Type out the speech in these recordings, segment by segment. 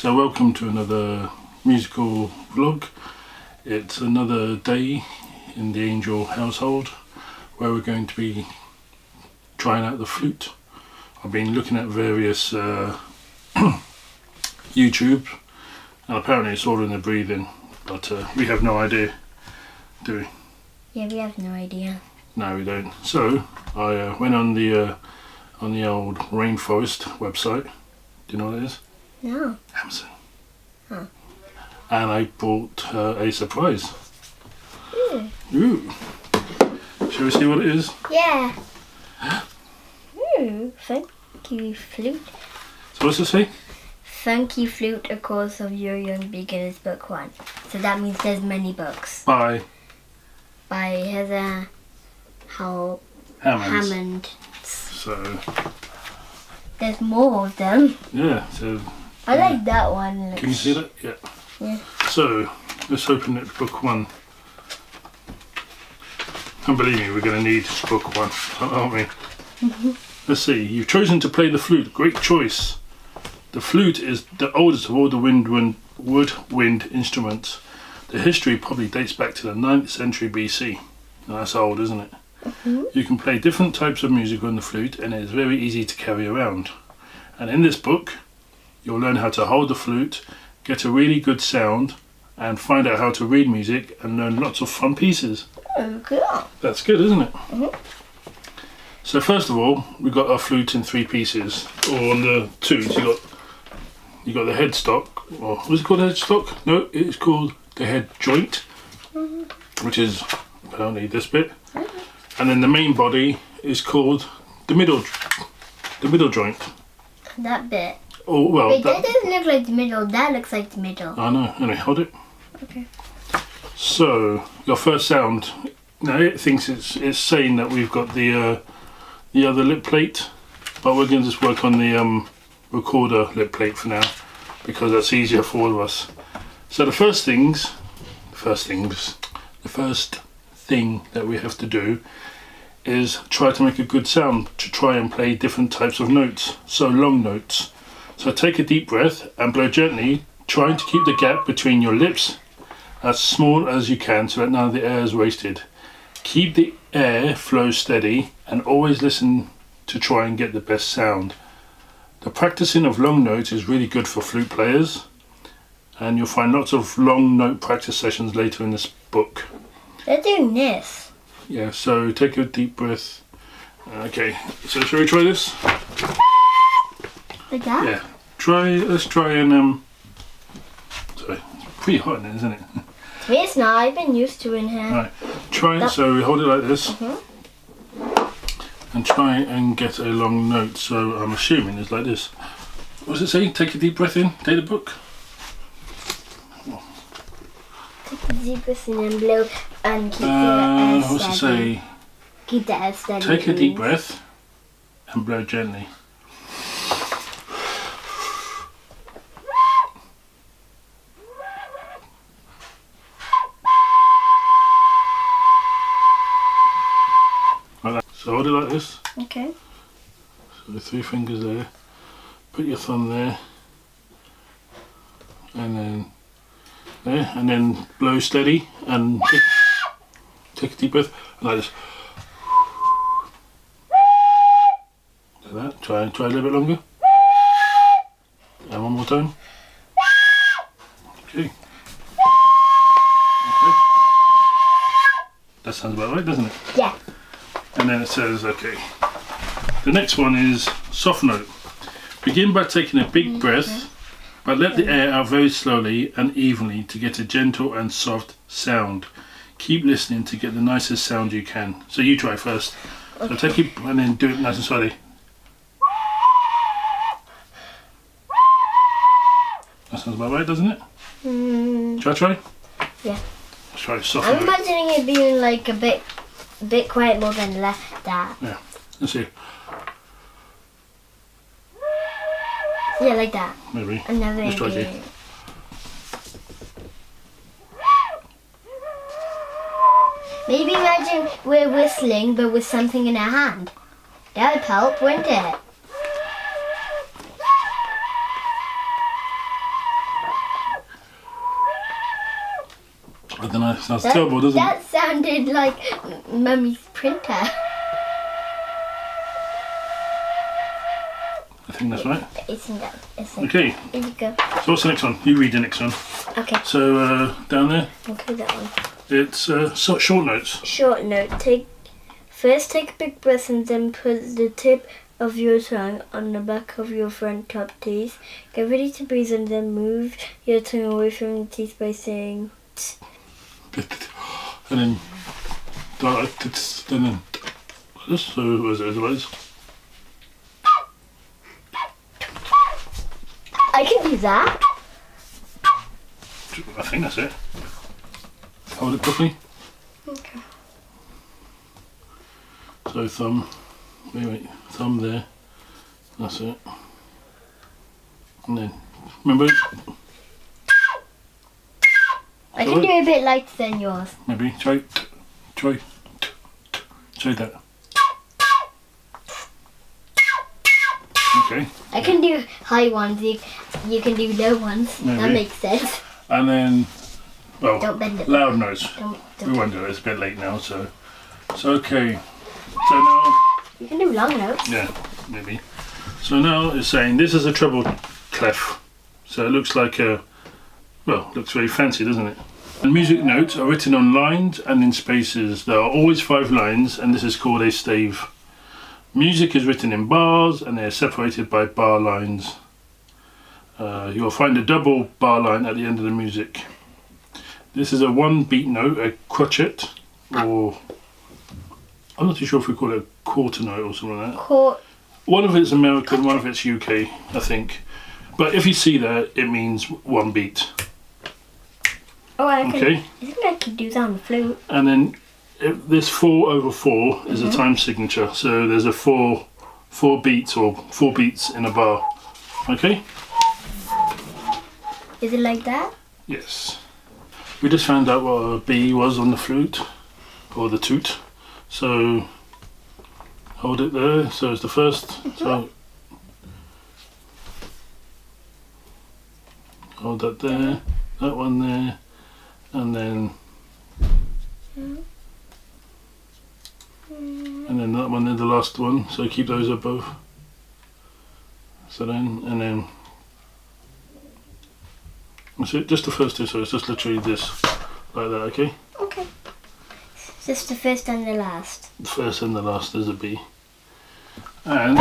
So welcome to another musical vlog. It's another day in the Angel household where we're going to be trying out the flute. I've been looking at various YouTube, and apparently it's all in the breathing, but we have no idea, do we? Yeah, we have no idea. No, we don't. So I went on the old Rainforest website. Do you know what it is? No. Amazon. Huh. And I bought her a surprise. Ooh. Ooh. Shall we see what it is? Yeah. Ooh, Funky Flute. So what's it say? Funky Flute, A Course of Your Young Beginners, Book 1. So that means there's many books. By Heather Hammond. So There's more of them. yeah, so I like that one. can you see that? Yeah. Yeah. So let's open it, book 1. And believe me, we're going to need book 1, aren't we? Let's see. You've chosen to play the flute. Great choice. The flute is the oldest of all the woodwind instruments. The history probably dates back to the 9th century BC. Now, that's old, isn't it? You can play different types of music on the flute, and it is very easy to carry around. And in this book, you'll learn how to hold the flute, get a really good sound, and find out how to read music and learn lots of fun pieces. Oh, cool. That's good, isn't it? So first of all, we've got our flute in 3 pieces. Or on the Toot, you got the headstock, or was it called headstock? No, it's called the head joint, which is apparently this bit. And then the main body is called the middle joint. That bit. Oh well. Wait, that doesn't look like the middle. That looks like the middle. I know. Anyway, hold it. Okay. So your first sound. Now it thinks it's saying that we've got the other lip plate, but we're going to just work on the recorder lip plate for now because that's easier for all of us. So the first thing that we have to do is try to make a good sound, to try and play different types of notes, so long notes. So take a deep breath and blow gently, trying to keep the gap between your lips as small as you can so that none of the air is wasted. Keep the air flow steady and always listen to try and get the best sound. The practicing of long notes is really good for flute players, and you'll find lots of long note practice sessions later in this book. They're doing this. Yeah, so take a deep breath. Okay, so shall we try this? Like that? Yeah. Let's try and sorry, it's pretty hot in there, isn't it? To me it's not, I've been used to in here. Right. Try it, so we hold it like this. And try and get a long note, so I'm assuming it's like this. What does it say? Take a deep breath in, take the book. Take a deep breath in and blow and keep the air steady. What's it say? Keep the air steady. Take a deep breath and blow gently. Like that. So hold it like this. Okay. So the 3 fingers there. Put your thumb there. And then there. And then blow steady and take a deep breath. And like this. Like that. Try a little bit longer. And one more time. Okay. That sounds about right, doesn't it? Yeah. And then it says, okay. The next one is soft note. Begin by taking a big breath, but let the air out very slowly and evenly to get a gentle and soft sound. Keep listening to get the nicest sound you can. So you try first. So take it and then do it nice and slowly. That sounds about right, doesn't it? Shall I try? Yeah. Let's try soft I'm note. imagining it being like a bit quiet more than that. Yeah. Let's see. Yeah, like that. Maybe. Another Let's try idea. again. Maybe imagine we're whistling but with something in our hand. That would help, wouldn't it? Sounds terrible, doesn't it? That sounded like Mummy's printer. I think that's right. Isn't that? Okay. Here you go. So what's the next one? You read the next one. Okay. So down there, Okay, that one. it's short notes. Short note. First take a big breath and then put the tip of your tongue on the back of your front top teeth. Get ready to breathe and then move your tongue away from the teeth by saying t. And then this. So was it otherwise? I can do that. I think that's it. Hold it properly. Okay. So thumb. Wait. Thumb there. That's it. And then remember. I can do it a bit lighter than yours. Maybe try that. Okay. I can do high ones. You can do low ones. Maybe. That makes sense. And then, well, Don't bend it. loud notes. Don't. We won't do it. It's a bit late now, so okay. So now, You can do long notes. yeah, maybe. So now it's saying this is a treble clef. So it looks like looks very fancy, doesn't it? And music notes are written on lines and in spaces. There are always 5 lines, and this is called a stave. Music is written in bars, and they are separated by bar lines. You will find a double bar line at the end of the music. This is a 1-beat note, a crotchet, or I'm not too sure if we call it a quarter note or something like that. One of it's American, one of it's UK, I think. But if you see that, it means 1 beat. Oh, I Okay. think I could do that on the flute. And then this 4/4 is a time signature. So there's a 4 beats or 4 beats in a bar. Okay? Is it like that? Yes. We just found out what a B was on the flute, or the toot. So hold it there. So it's the first. So hold that there, that one there, and then that one there, the last one. So keep those above. So then, and then. That's it, just the first 2, so it's just literally this, like that, okay? Okay. Just the first and the last. The first and the last is a B. And,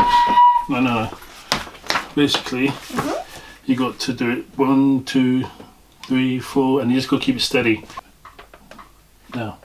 no. Basically, you got to do it 1, 2, 3, 4, and you just got to keep it steady. Now.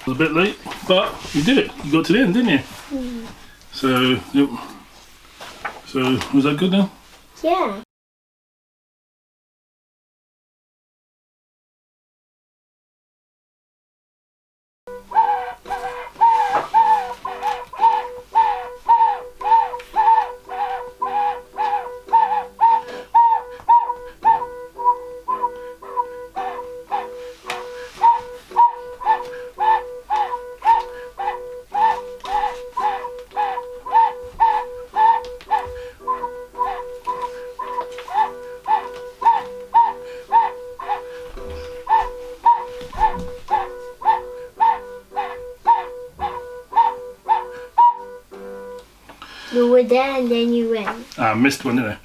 It was a bit late, but you did it. You got to the end, didn't you? So, yep. So, was that good now? Yeah. You were there and then you went. I missed one, didn't I?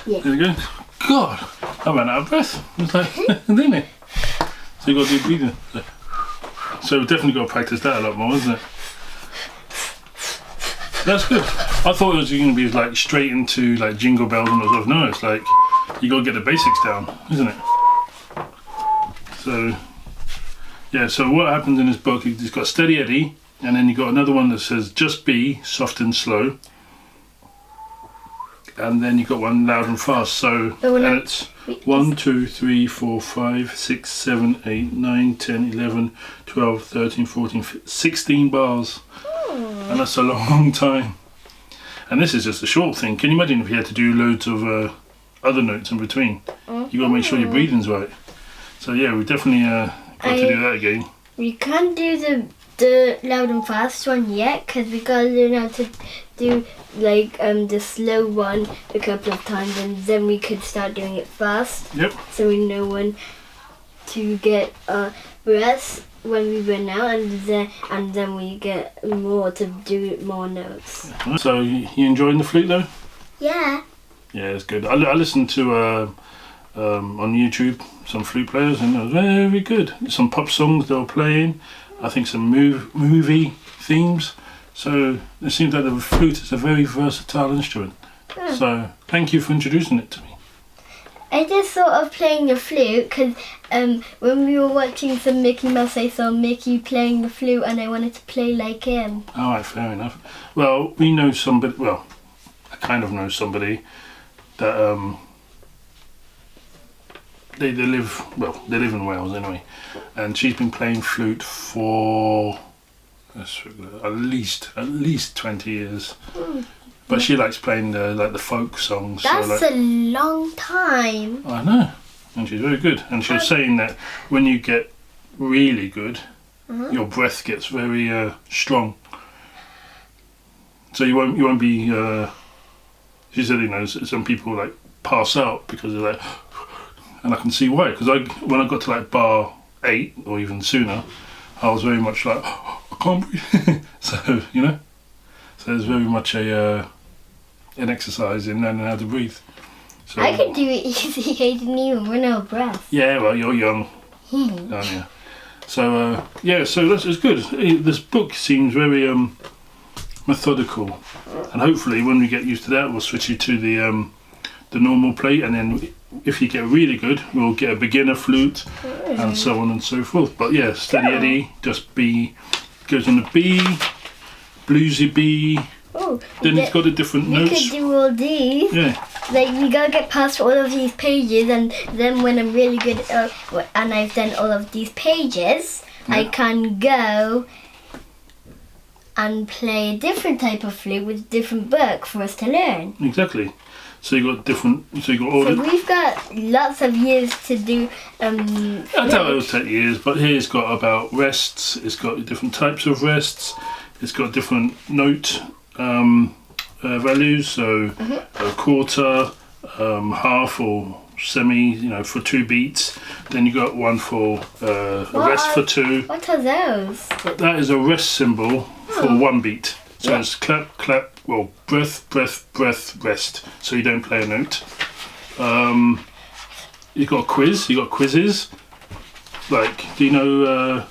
Yeah. There we go. God, I ran out of breath. It's like, didn't it? So you got to do breathing. So we've definitely got to practice that a lot more, isn't it? That's good. I thought it was going to be like straight into like jingle bells and all stuff. No, it's like you got to get the basics down, isn't it? So yeah. So what happens in this book? It's got Steady Eddie, and then you got another one that says Just Be Soft and Slow. and then you've got one loud and fast. So and it's 1, 2, 3, 4, 5, 6, 7, 8, 9, 10, 11, 12, 13, 14, 15, 16 bars. And that's a long time. And this is just a short thing. Can you imagine if you had to do loads of other notes in between? You got to make sure your breathing's right. So yeah, we definitely got to do that again. We can't do the loud and fast one yet because we got to learn how to do like the slow one a couple of times, and then we could start doing it fast. Yep. So we know when to get breath when we run out, and then we get more to do more notes. So you enjoying the flute though? Yeah. Yeah, it's good. I listened to on YouTube some flute players, and it was very good. Some pop songs they were playing. I think some movie themes. So it seems like the flute is a very versatile instrument. So thank you for introducing it to me. I just thought of playing the flute because when we were watching some Mickey Mouse, I saw Mickey playing the flute and I wanted to play like him. All right, fair enough. Well, we know somebody, well, I kind of know somebody that they live in Wales anyway, and she's been playing flute for at least 20 years. But she likes playing the folk songs. That's so a long time. I know, and she's very good. And she was saying that when you get really good, your breath gets very strong. So you won't be. She said, you know, some people like pass out because they're like, and I can see why. Because when I got to like bar 8 or even sooner, I was very much like, I can't breathe. So you know, so there's very much an exercise in learning how to breathe. So, I could do it easy. I didn't even run out of breath. Yeah, well, you're young, aren't you? So yeah, so that's good. This book seems very methodical, and hopefully when we get used to that, we'll switch you to the normal plate, and then if you get really good, we'll get a beginner flute, and so on and so forth. But yeah, steady Eddie, just B, goes on the B, bluesy B. Oh, then it's got the different notes. We could do all these. Yeah. Like we gotta get past all of these pages, and then when I'm really good and I've done all of these pages, I can go and play a different type of flute with a different book for us to learn. Exactly. So you got different. So you got all. So we've got lots of years to do. I doubt it'll take years, but here it's got about rests. It's got different types of rests. It's got different note values. So a quarter, half, or semi. You know, for 2 beats. Then you got one for a rest for 2. What are those? That is a rest symbol for 1 beat. So it's clap, clap. Well, breath, breath, breath, rest. So you don't play a note. You've got a quiz. You got quizzes. Like, do you know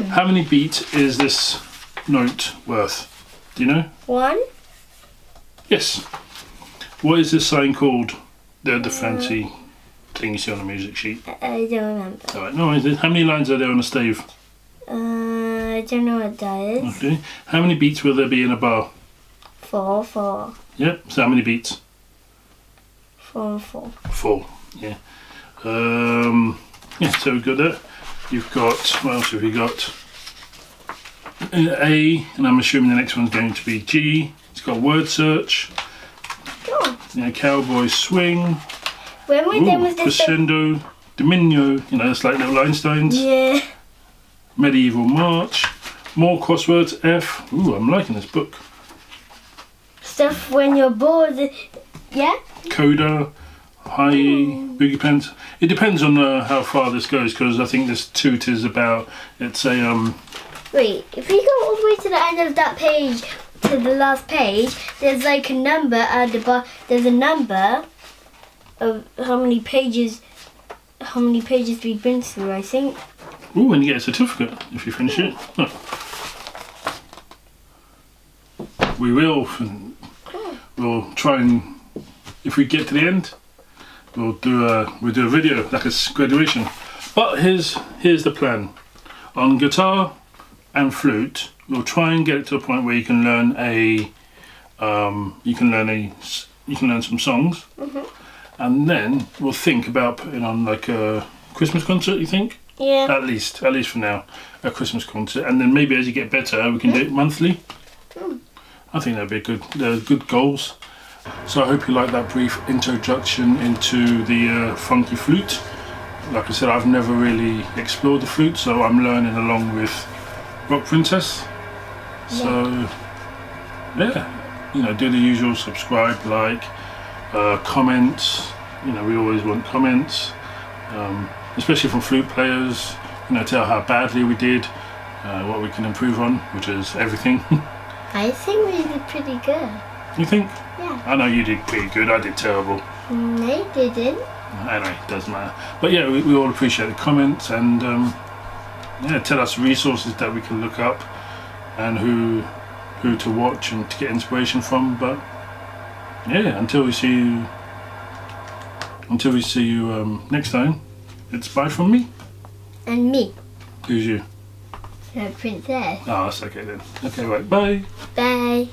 how many beats is this note worth? Do you know? 1. Yes. What is this sign called? The fancy thing you see on the music sheet. I don't remember. All right. No, how many lines are there on a stave? I don't know what that is. Okay. How many beats will there be in a bar? 4, 4. Yep. So how many beats? 4, 4. 4. Yeah. Yeah. So we've got that. You've got, what else have you got? A, and I'm assuming the next one's going to be G. It's got word search. Oh. You know, cowboy swing. When we done with this crescendo, dominio. You know, it's like little Einsteins. Yeah. Medieval march. More crosswords. F. Ooh, I'm liking this book. Stuff when you're bored. Yeah. Coda. High boogie pants. It depends on how far this goes, because I think this Toot is about. It's a Wait, if we go all the way to the end of that page, to the last page, there's like a number at the bottom. There's a number of how many pages we've been through, I think. Ooh, and you get a certificate if you finish it. Oh. We'll try and, if we get to the end, we'll do a video like a graduation. But here's the plan. On guitar and flute, we'll try and get it to a point where you can learn a you can learn some songs, and then we'll think about putting on like a Christmas concert. You think? Yeah. At least for now, a Christmas concert, and then maybe as you get better, we can do it monthly. I think that'd be good goals. So I hope you like that brief introduction into the Funky Flute. Like I said, I've never really explored the flute, so I'm learning along with Rock Princess. So yeah, do the usual: subscribe, like, comments. We always want comments, especially from flute players. Tell how badly we did, what we can improve on, which is everything. I think we did pretty good. You think? Yeah. I know you did pretty good. I did terrible. No, you didn't. Anyway, it doesn't matter. But yeah, we all appreciate the comments, and tell us resources that we can look up and who to watch and to get inspiration from. But yeah, until we see you next time, it's bye from me. And me. Who's you? The princess. Oh, that's okay then. Okay, right. Bye. Bye.